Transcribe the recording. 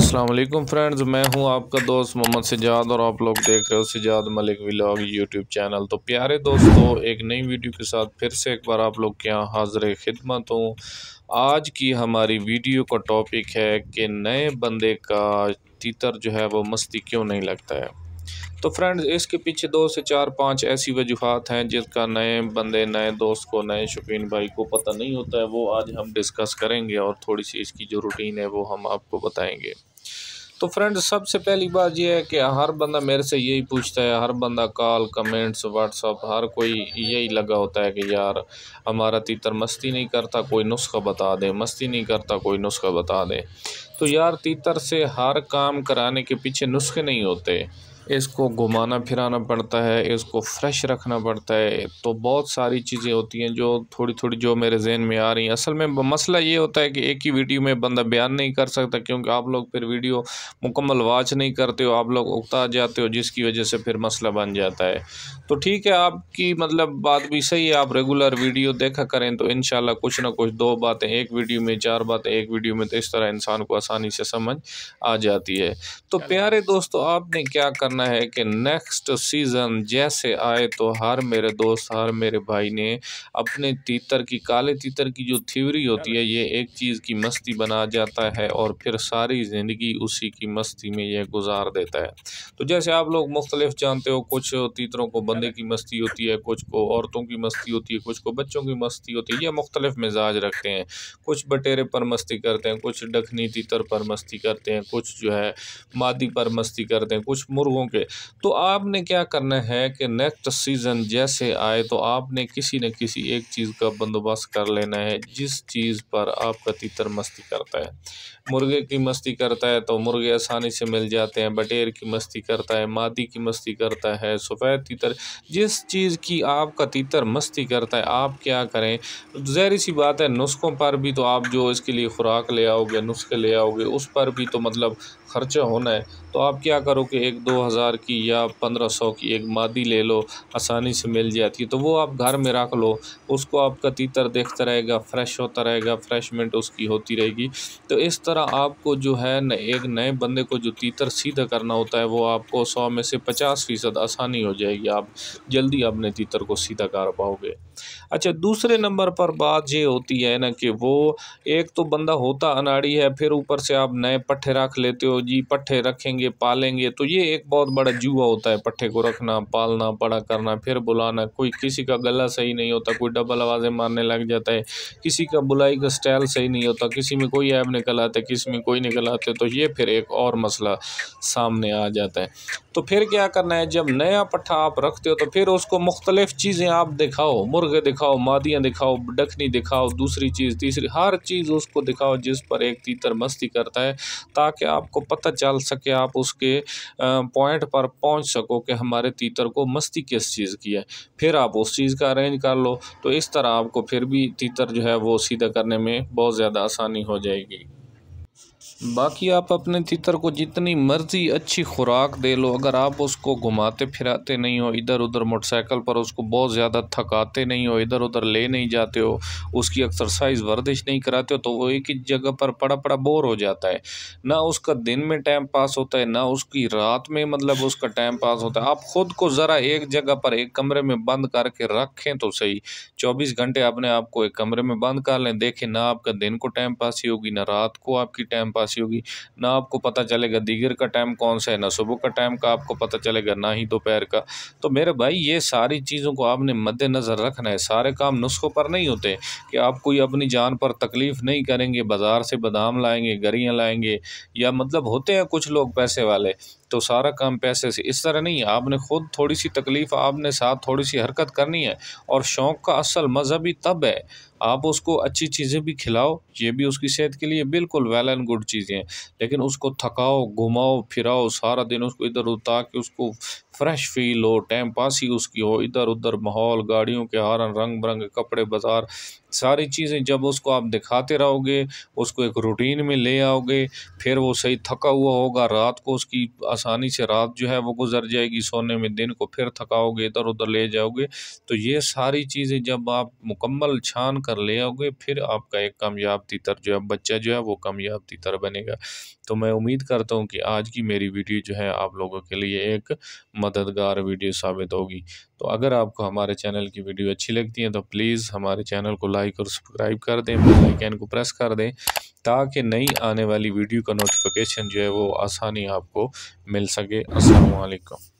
अस्सलाम वालेकुम फ्रेंड्स, मैं हूं आपका दोस्त मोहम्मद सजाद और आप लोग देख रहे हो Sajad Malik vlog YouTube channel. तो प्यारे दोस्तों, एक नई वीडियो के साथ फिर से एक बार आप लोग के यहाँ हाज़िर खिदमत हूँ। आज की हमारी वीडियो का टॉपिक है कि नए बंदे का तीतर जो है वो मस्ती क्यों नहीं लगता है। तो फ्रेंड्स, इसके पीछे 2 से 4-5 ऐसी वजूहात हैं जिसका नए बंदे, नए दोस्त को, नए शौकीन भाई को पता नहीं होता है। वो आज हम डिस्कस करेंगे और थोड़ी सी इसकी जो रूटीन है वो हम आपको बताएंगे। तो फ्रेंड्स, सबसे पहली बात यह है कि हर बंदा मेरे से यही पूछता है, हर बंदा कॉल, कमेंट्स, व्हाट्सअप, हर कोई यही लगा होता है कि यार हमारा तीतर मस्ती नहीं करता, कोई नुस्खा बता दे, मस्ती नहीं करता, कोई नुस्खा बता दे। तो यार, तीतर से हर काम कराने के पीछे नुस्खे नहीं होते। इसको घुमाना फिराना पड़ता है, इसको फ्रेश रखना पड़ता है। तो बहुत सारी चीज़ें होती हैं जो थोड़ी थोड़ी जो मेरे जहन में आ रही हैं। असल में मसला ये होता है कि एक ही वीडियो में बंदा बयान नहीं कर सकता, क्योंकि आप लोग फिर वीडियो मुकम्मल वॉच नहीं करते हो, आप लोग उकता जाते हो, जिसकी वजह से फिर मसला बन जाता है। तो ठीक है, आपकी मतलब बात भी सही है, आप रेगुलर वीडियो देखा करें तो इंशाल्लाह कुछ ना कुछ 2 बातें एक वीडियो में, 4 बातें एक वीडियो में, तो इस तरह इंसान को आसानी से समझ आ जाती है। तो प्यारे दोस्तों, आपने क्या करना है कि नेक्स्ट सीज़न जैसे आए तो हर मेरे दोस्त, हर मेरे भाई ने अपने तीतर की, काले तीतर की जो थ्योरी होती है, ये एक चीज़ की मस्ती बना जाता है और फिर सारी ज़िंदगी उसी की मस्ती में यह गुजार देता है। तो जैसे आप लोग मुख्तलिफ जानते हो, कुछ तीतरों को बंदे की मस्ती होती है, कुछ को औरतों की मस्ती होती है, कुछ को बच्चों की मस्ती होती है। ये मुख्तलिफ मिजाज रखते हैं। कुछ बटेरे पर मस्ती करते हैं, कुछ डखनी तीतर पर मस्ती करते हैं, कुछ जो है मादी पर मस्ती करते हैं, कुछ मुर्गों के। तो आपने क्या करना है कि नेक्स्ट सीज़न जैसे आए तो आपने किसी न किसी एक चीज़ का बंदोबस्त कर लेना है जिस चीज़ पर आपका तीतर मस्ती करता है। मुर्गे की मस्ती करता है तो मुर्गे आसानी से मिल जाते हैं, बटेर की मस्ती करता है, मादी की मस्ती करता है, सफ़ेद तीतर, जिस चीज़ की आपका तीतर मस्ती करता है आप क्या करें। ज़ाहिर सी बात है, नुस्खों पर भी तो आप जो इसके लिए खुराक ले आओगे, नुस्खे ले आओगे, उस पर भी तो मतलब खर्चा होना है। तो आप क्या करो कि 1-2 हज़ार की या 1500 की एक मादी ले लो, आसानी से मिल जाती है, तो वो आप घर में रख लो। उसको आपका तीतर देखता रहेगा, फ्रेश होता रहेगा, फ्रेशमेंट उसकी होती रहेगी। तो इस तरह आपको जो है न, एक नए बंदे को जो तीतर सीधा करना होता है वो आपको 100 में से 50% आसानी हो जाएगी। आप जल्दी अपने तीतर को सीधा कर पाओगे। अच्छा, दूसरे नंबर पर बात ये होती है ना कि वो एक तो बंदा होता अनाड़ी है, फिर ऊपर से आप नए पट्ठे रख लेते हो जी, पट्ठे रखेंगे, पालेंगे, तो ये एक बहुत बड़ा जुआ होता है। पट्ठे को रखना, पालना, बड़ा करना, फिर बुलाना। कोई किसी का गला सही नहीं होता, कोई डबल आवाज़ें मारने लग जाता है, किसी का बुलाई का स्टाइल सही नहीं होता, किसी में कोई ऐब निकल आते, किसी में कोई निकल आते, तो ये फिर एक और मसला सामने आ जाता है। तो फिर क्या करना है, जब नया पट्ठा आप रखते हो तो फिर उसको मुख्तलिफ चीज़ें आप दिखाओ, मुर्गे दिखाओ, मादियाँ दिखाओ, डकनी दिखाओ, दूसरी चीज़, तीसरी, हर चीज़ उसको दिखाओ जिस पर एक तीतर मस्ती करता है, ताकि आपको पता चल सके, आप उसके पॉइंट पर पहुंच सको कि हमारे तीतर को मस्ती किस चीज़ की है। फिर आप उस चीज़ का अरेंज कर लो, तो इस तरह आपको फिर भी तीतर जो है वो सीधा करने में बहुत ज़्यादा आसानी हो जाएगी। बाकी आप अपने तीतर को जितनी मर्ज़ी अच्छी खुराक दे लो, अगर आप उसको घुमाते फिराते नहीं हो, इधर उधर मोटरसाइकिल पर उसको बहुत ज़्यादा थकाते नहीं हो, इधर उधर ले नहीं जाते हो, उसकी एक्सरसाइज वर्जिश नहीं कराते हो, तो वो एक ही जगह पर पड़ा पड़ा बोर हो जाता है। ना उसका दिन में टाइम पास होता है, ना उसकी रात में मतलब उसका टाइम पास होता है। आप ख़ुद को ज़रा एक जगह पर एक कमरे में बंद करके रखें तो सही, 24 घंटे अपने आप को एक कमरे में बंद कर लें, देखें ना आपका दिन को टाइम पास ही होगी, ना रात को आपकी टाइम पास होगी, ना आपको पता चलेगा दीगर का टाइम कौन सा है, ना सुबह का टाइम का आपको पता चलेगा, ना ही दोपहर का। तो मेरे भाई, ये सारी चीज़ों को आपने मद्देनज़र रखना है। सारे काम नुस्खों पर नहीं होते कि आप कोई अपनी जान पर तकलीफ़ नहीं करेंगे, बाज़ार से बादाम लाएंगे, गरियाँ लाएंगे, या मतलब होते हैं कुछ लोग पैसे वाले, तो सारा काम पैसे से, इस तरह नहीं है। आपने ख़ुद थोड़ी सी तकलीफ़, आपने साथ थोड़ी सी हरकत करनी है। और शौक़ का असल मज़ा भी तब है, आप उसको अच्छी चीज़ें भी खिलाओ, ये भी उसकी सेहत के लिए बिल्कुल वेल एंड गुड चीज़ें हैं, लेकिन उसको थकाओ, घुमाओ फिराओ सारा दिन, उसको इधर उधर, ताकि उसको फ्रेश फील हो, टाइम पास ही उसकी हो, इधर उधर माहौल, गाड़ियों के हॉर्न, रंग बिरंगे कपड़े, बाजार, सारी चीज़ें जब उसको आप दिखाते रहोगे, उसको एक रूटीन में ले आओगे, फिर वो सही थका हुआ होगा, रात को उसकी आसानी से रात जो है वो गुजर जाएगी सोने में, दिन को फिर थकाओगे, इधर उधर ले जाओगे। तो ये सारी चीज़ें जब आप मुकम्मल छान कर ले आओगे, फिर आपका एक कामयाब तीतर जो है, बच्चा जो है वो कामयाब तीतर बनेगा। तो मैं उम्मीद करता हूँ कि आज की मेरी वीडियो जो है आप लोगों के लिए एक मददगार वीडियो साबित होगी। तो अगर आपको हमारे चैनल की वीडियो अच्छी लगती है तो प्लीज़ हमारे चैनल को लाइक और सब्सक्राइब कर दें, बेल आइकन को प्रेस कर दें, ताकि नई आने वाली वीडियो का नोटिफिकेशन जो है वो आसानी आपको मिल सके। अस्सलाम वालेकुम।